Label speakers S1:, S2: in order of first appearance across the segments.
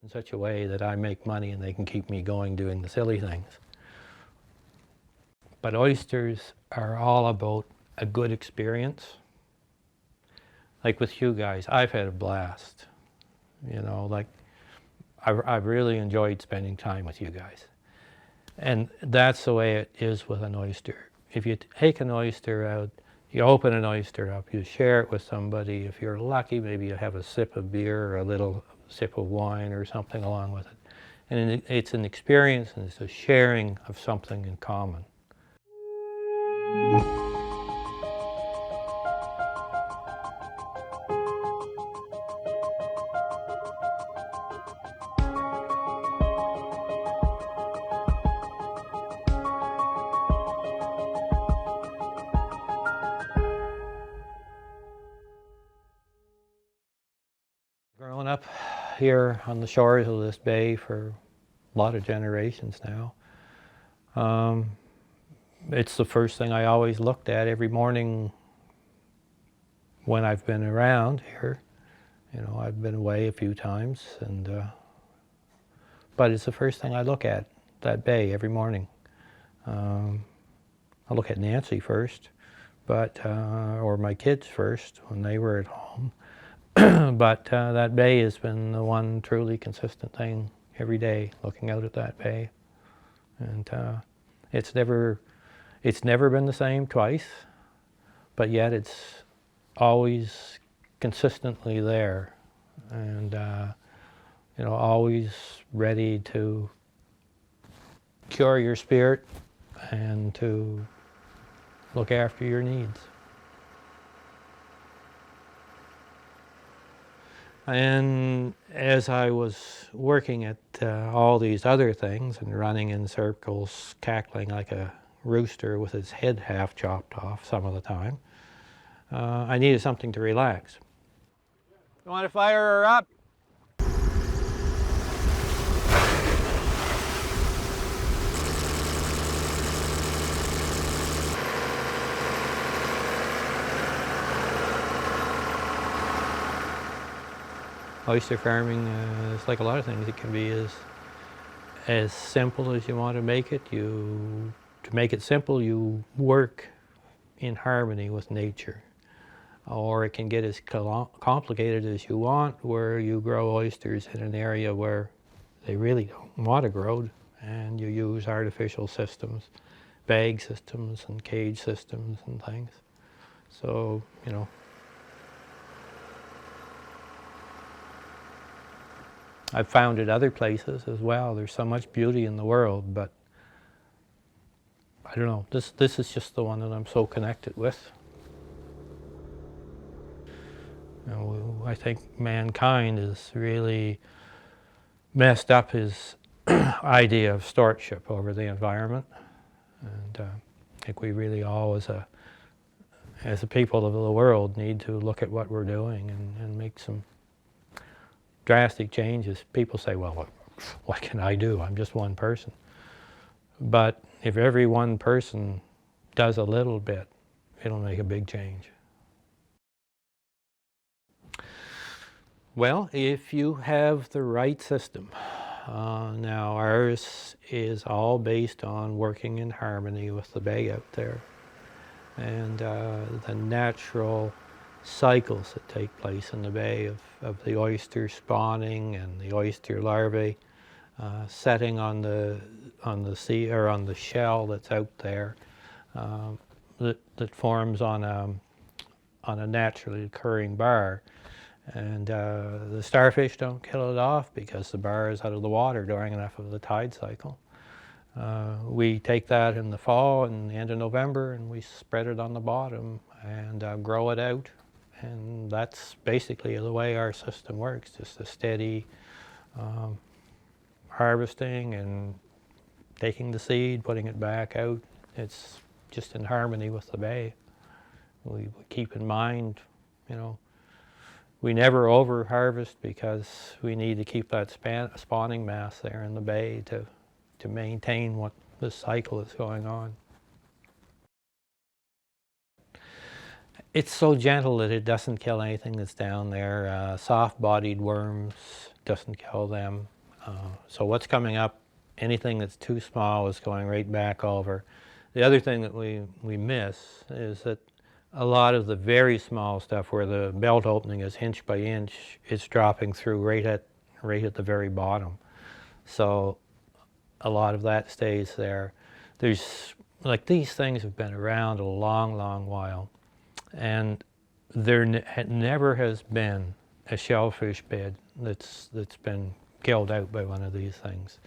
S1: in such a way that I make money and they can keep me going doing the silly things. But oysters are all about a good experience. Like with you guys, I've had a blast. You know, like I've really enjoyed spending time with you guys. And that's the way it is with an oyster. If you take an oyster out, you open an oyster up, you share it with somebody. If you're lucky, maybe you have a sip of beer or a little sip of wine or something along with it. And it's an experience and it's a sharing of something in common. Growing up here on the shores of this bay for a lot of generations now, it's the first thing I always looked at every morning when I've been around here. You know, I've been away a few times, but it's the first thing I look at, that bay, every morning. I look at Nancy first, or my kids first when they were at home. But that bay has been the one truly consistent thing every day, looking out at that bay. And it's never been the same twice, but yet it's always consistently there, and you know, always ready to cure your spirit and to look after your needs. And as I was working at all these other things and running in circles, cackling like a rooster with his head half chopped off some of the time, I needed something to relax. You want to fire her up? Oyster farming is like a lot of things. It can be as simple as you want to make it. To make it simple, you work in harmony with nature. Or it can get as complicated as you want, where you grow oysters in an area where they really don't want to grow, and you use artificial systems, bag systems and cage systems and things. So, you know, I've found it other places as well. There's so much beauty in the world, but I don't know, this is just the one that I'm so connected with. You know, I think mankind has really messed up his idea of stewardship over the environment, and I think we really all, as a people of the world, need to look at what we're doing and make some drastic changes. People say, well, what can I do? I'm just one person. But if every one person does a little bit, it'll make a big change. Well, if you have the right system. Now ours is all based on working in harmony with the bay out there, and the natural cycles that take place in the bay of the oyster spawning and the oyster larvae setting on the sea, or on the shell that's out there, that forms on a naturally occurring bar. And the starfish don't kill it off because the bar is out of the water during enough of the tide cycle. We take that in the fall and the end of November, and we spread it on the bottom and grow it out. And that's basically the way our system works, just a steady harvesting and taking the seed, putting it back out. It's just in harmony with the bay. We keep in mind, you know, we never over harvest because we need to keep that spawning mass there in the bay to maintain what the cycle is going on. It's so gentle that it doesn't kill anything that's down there. Soft-bodied worms doesn't kill them. So what's coming up, anything that's too small is going right back over. The other thing that we miss is that a lot of the very small stuff where the belt opening is inch by inch, it's dropping through right at the very bottom. So a lot of that stays there. There's, like, these things have been around a long, long while, and there never has been a shellfish bed that's been killed out by one of these things.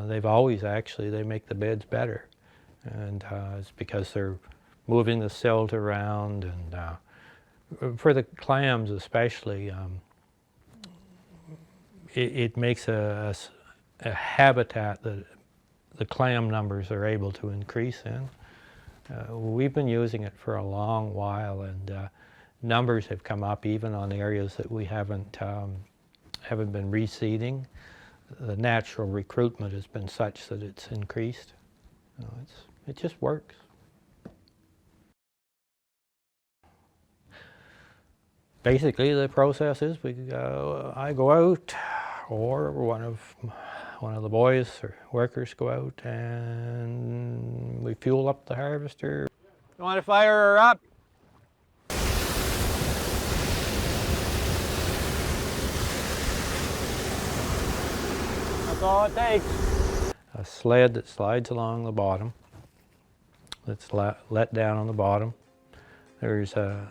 S1: They've always they make the beds better, and it's because they're moving the silt around, and for the clams especially, it makes a habitat that the clam numbers are able to increase in. We've been using it for a long while, and numbers have come up even on areas that we haven't been reseeding. The natural recruitment has been such that it's increased. It just works. Basically, the process is I go out, or one of the boys or workers go out, and we fuel up the harvester. You want to fire her up? That's all it takes. A sled that slides along the bottom, that's let down on the bottom. There's a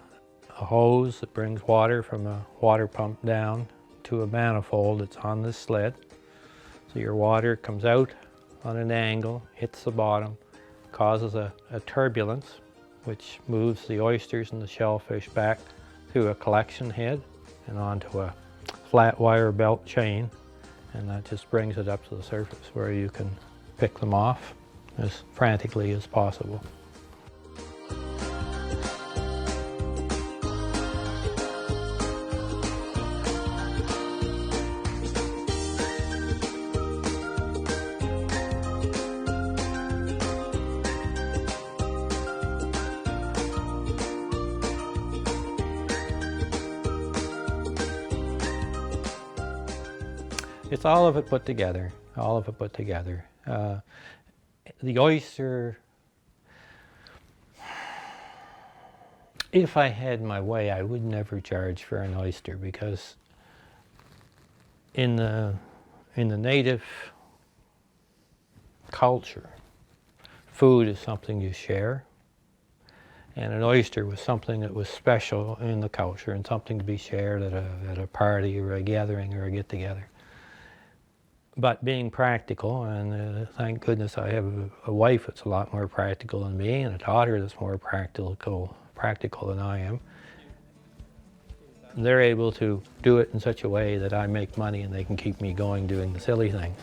S1: hose that brings water from a water pump down to a manifold that's on this sled. So your water comes out on an angle, hits the bottom, causes a turbulence, which moves the oysters and the shellfish back through a collection head and onto a flat wire belt chain, and that just brings it up to the surface where you can pick them off as frantically as possible. It's all of it put together, all of it put together. The oyster, if I had my way, I would never charge for an oyster, because in the native culture, food is something you share, and an oyster was something that was special in the culture and something to be shared at a party or a gathering or a get-together. But being practical, and thank goodness I have a wife that's a lot more practical than me, and a daughter that's more practical than I am, they're able to do it in such a way that I make money and they can keep me going doing the silly things.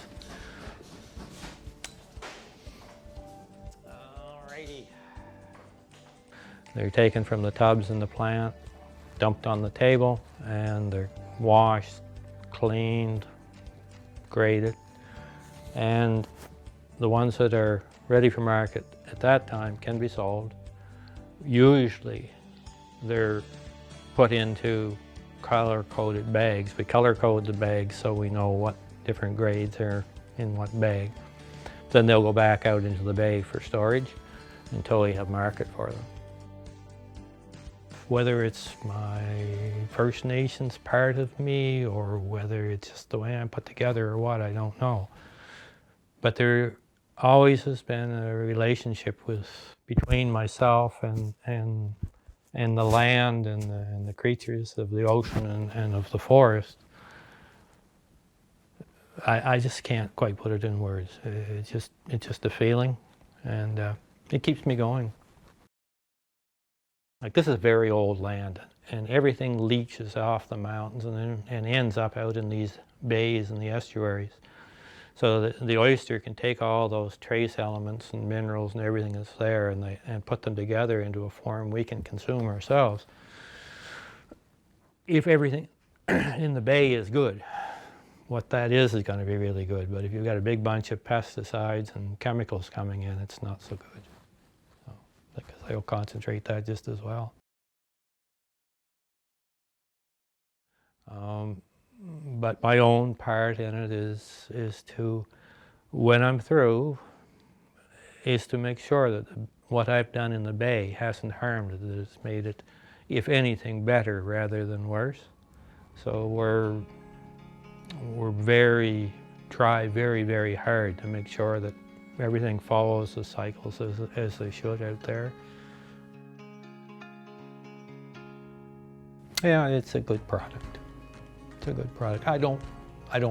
S1: Alrighty. They're taken from the tubs in the plant, dumped on the table, and they're washed, cleaned, graded, and the ones that are ready for market at that time can be sold. Usually they're put into color-coded bags. We color-code the bags so we know what different grades are in what bag. Then they'll go back out into the bay for storage until we have market for them. Whether it's my First Nations part of me or whether it's just the way I'm put together or what, I don't know. But there always has been a relationship between myself and the land and the creatures of the ocean and of the forest. I just can't quite put it in words. It's just a feeling, and it keeps me going. Like, this is very old land, and everything leaches off the mountains and ends up out in these bays and the estuaries. So the oyster can take all those trace elements and minerals and everything that's there and put them together into a form we can consume ourselves. If everything in the bay is good, what that is going to be really good. But if you've got a big bunch of pesticides and chemicals coming in, it's not so good. Because they'll concentrate that just as well. But my own part in it is to, when I'm through, is to make sure that what I've done in the bay hasn't harmed it, that it's made it, if anything, better rather than worse. So we're try very, very hard to make sure that everything follows the cycles as they should out there. Yeah, it's a good product. It's a good product. I don't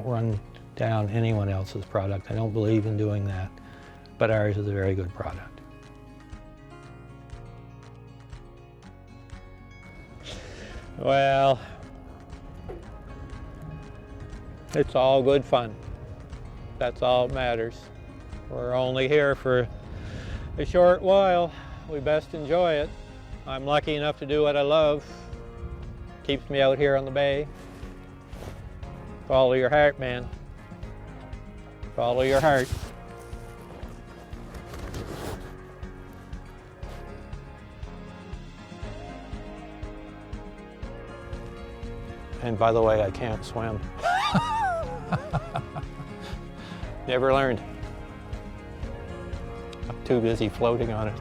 S1: run down anyone else's product. I don't believe in doing that, but ours is a very good product. Well, it's all good fun. That's all that matters. We're only here for a short while. We best enjoy it. I'm lucky enough to do what I love. Keeps me out here on the bay. Follow your heart, man. Follow your heart. And by the way, I can't swim. Never learned. I'm too busy floating on it.